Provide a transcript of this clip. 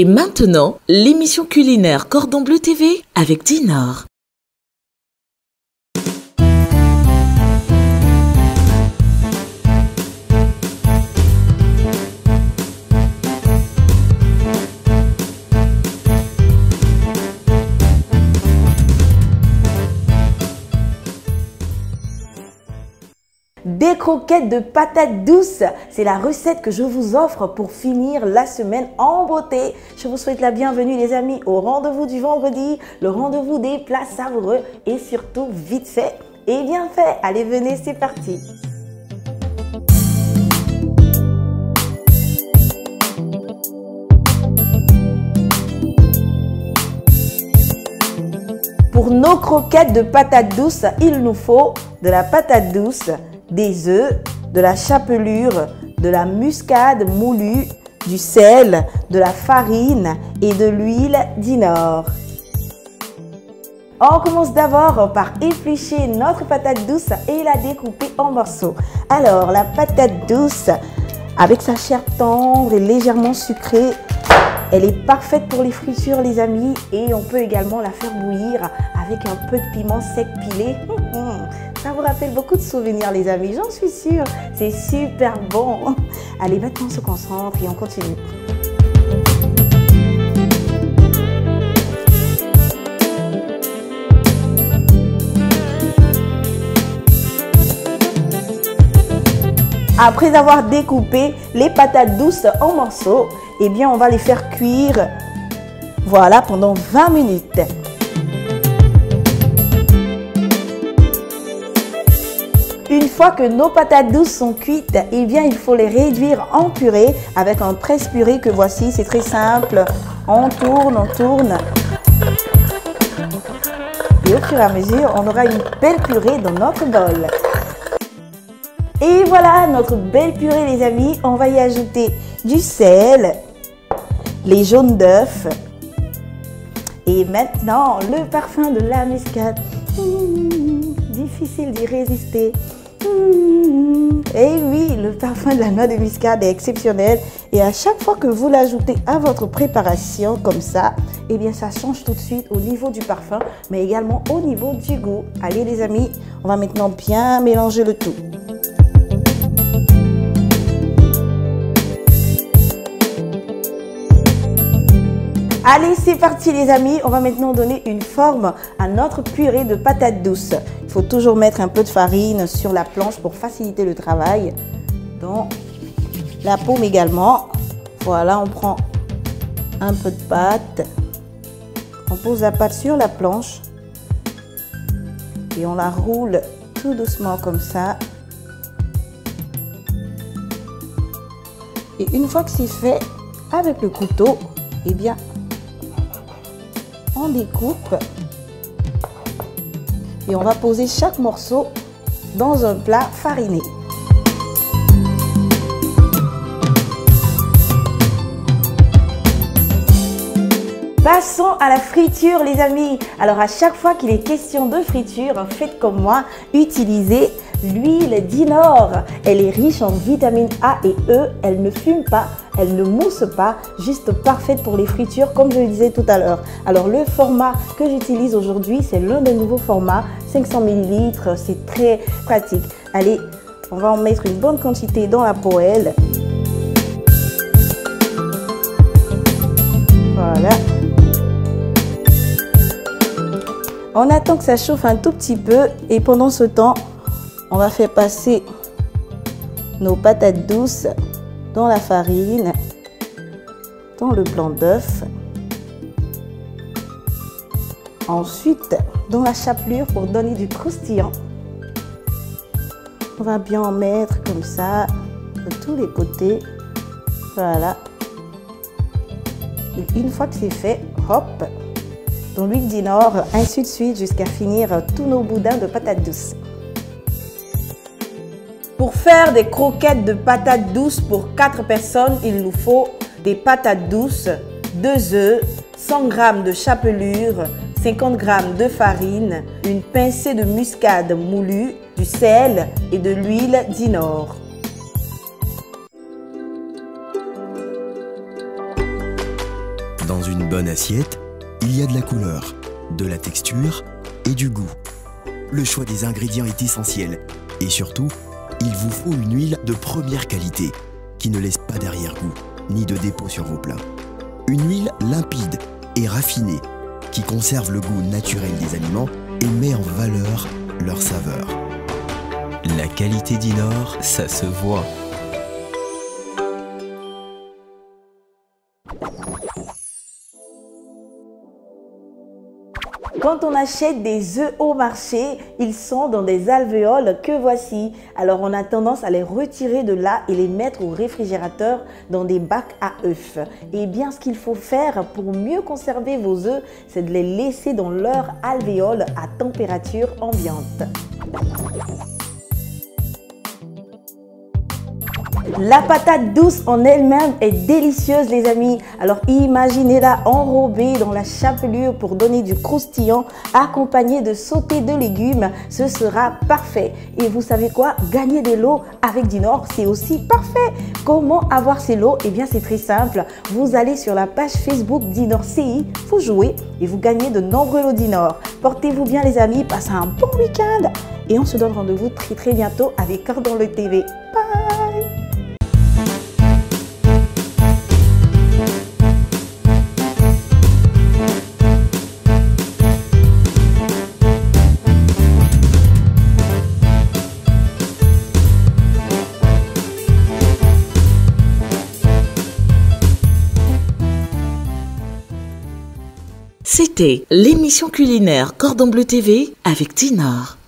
Et maintenant, l'émission culinaire Cordon Bleu TV avec Dinor. Des croquettes de patates douces, c'est la recette que je vous offre pour finir la semaine en beauté. Je vous souhaite la bienvenue les amis au rendez-vous du vendredi, le rendez-vous des plats savoureux et surtout vite fait et bien fait. Allez venez, c'est parti. Pour nos croquettes de patates douces, il nous faut de la patate douce, des œufs, de la chapelure, de la muscade moulue, du sel, de la farine et de l'huile Dinor. On commence d'abord par éplucher notre patate douce et la découper en morceaux. Alors, la patate douce, avec sa chair tendre et légèrement sucrée, elle est parfaite pour les fritures les amis et on peut également la faire bouillir avec un peu de piment sec pilé. Ça vous rappelle beaucoup de souvenirs les amis, j'en suis sûre. C'est super bon. Allez, maintenant on se concentre et on continue. Après avoir découpé les patates douces en morceaux, eh bien on va les faire cuire, voilà, pendant 20 minutes. Une fois que nos patates douces sont cuites, eh bien il faut les réduire en purée avec un presse-purée que voici, c'est très simple. On tourne, on tourne. Et au fur et à mesure, on aura une belle purée dans notre bol. Et voilà notre belle purée les amis, on va y ajouter du sel, les jaunes d'œufs et maintenant le parfum de la muscade. Difficile d'y résister. Et oui, le parfum de la noix de muscade est exceptionnel et à chaque fois que vous l'ajoutez à votre préparation comme ça, eh bien ça change tout de suite au niveau du parfum mais également au niveau du goût. Allez les amis, on va maintenant bien mélanger le tout. Allez, c'est parti les amis, on va maintenant donner une forme à notre purée de patates douces. Il faut toujours mettre un peu de farine sur la planche pour faciliter le travail. Dans la paume également. Voilà, on prend un peu de pâte. On pose la pâte sur la planche. Et on la roule tout doucement comme ça. Et une fois que c'est fait, avec le couteau, eh bien, on découpe et on va poser chaque morceau dans un plat fariné. Passons à la friture les amis. Alors à chaque fois qu'il est question de friture, faites comme moi, utilisez l'huile Dinor. Elle est riche en vitamines A et E, elle ne fume pas, elle ne mousse pas, juste parfaite pour les fritures comme je le disais tout à l'heure. Alors le format que j'utilise aujourd'hui, c'est l'un des nouveaux formats, 500 ml, c'est très pratique. Allez, on va en mettre une bonne quantité dans la poêle. Voilà. On attend que ça chauffe un tout petit peu et pendant ce temps, on va faire passer nos patates douces dans la farine, dans le blanc d'œuf. Ensuite, dans la chapelure pour donner du croustillant. On va bien en mettre comme ça, de tous les côtés. Voilà. Et une fois que c'est fait, hop, dans l'huile Dinor, ainsi de suite jusqu'à finir tous nos boudins de patates douces. Pour faire des croquettes de patates douces pour 4 personnes, il nous faut des patates douces, 2 œufs, 100 g de chapelure, 50 g de farine, une pincée de muscade moulue, du sel et de l'huile Dinor. Dans une bonne assiette, il y a de la couleur, de la texture et du goût. Le choix des ingrédients est essentiel et surtout, il vous faut une huile de première qualité qui ne laisse pas d'arrière-goût ni de dépôt sur vos plats. Une huile limpide et raffinée qui conserve le goût naturel des aliments et met en valeur leur saveur. La qualité Dinor, ça se voit. Quand on achète des œufs au marché, ils sont dans des alvéoles que voici. Alors on a tendance à les retirer de là et les mettre au réfrigérateur dans des bacs à œufs. Et bien ce qu'il faut faire pour mieux conserver vos œufs, c'est de les laisser dans leur alvéole à température ambiante. La patate douce en elle-même est délicieuse les amis. Alors imaginez-la enrobée dans la chapelure pour donner du croustillant accompagnée de sauté de légumes. Ce sera parfait. Et vous savez quoi? Gagner des lots avec Dinor, c'est aussi parfait. Comment avoir ces lots? Eh bien c'est très simple. Vous allez sur la page Facebook Dinor CI, vous jouez et vous gagnez de nombreux lots Dinor. Portez-vous bien les amis, passez un bon week-end. Et on se donne rendez-vous très bientôt avec Cordon Bleu TV. Bye! C'était l'émission culinaire Cordon Bleu TV avec Dinor.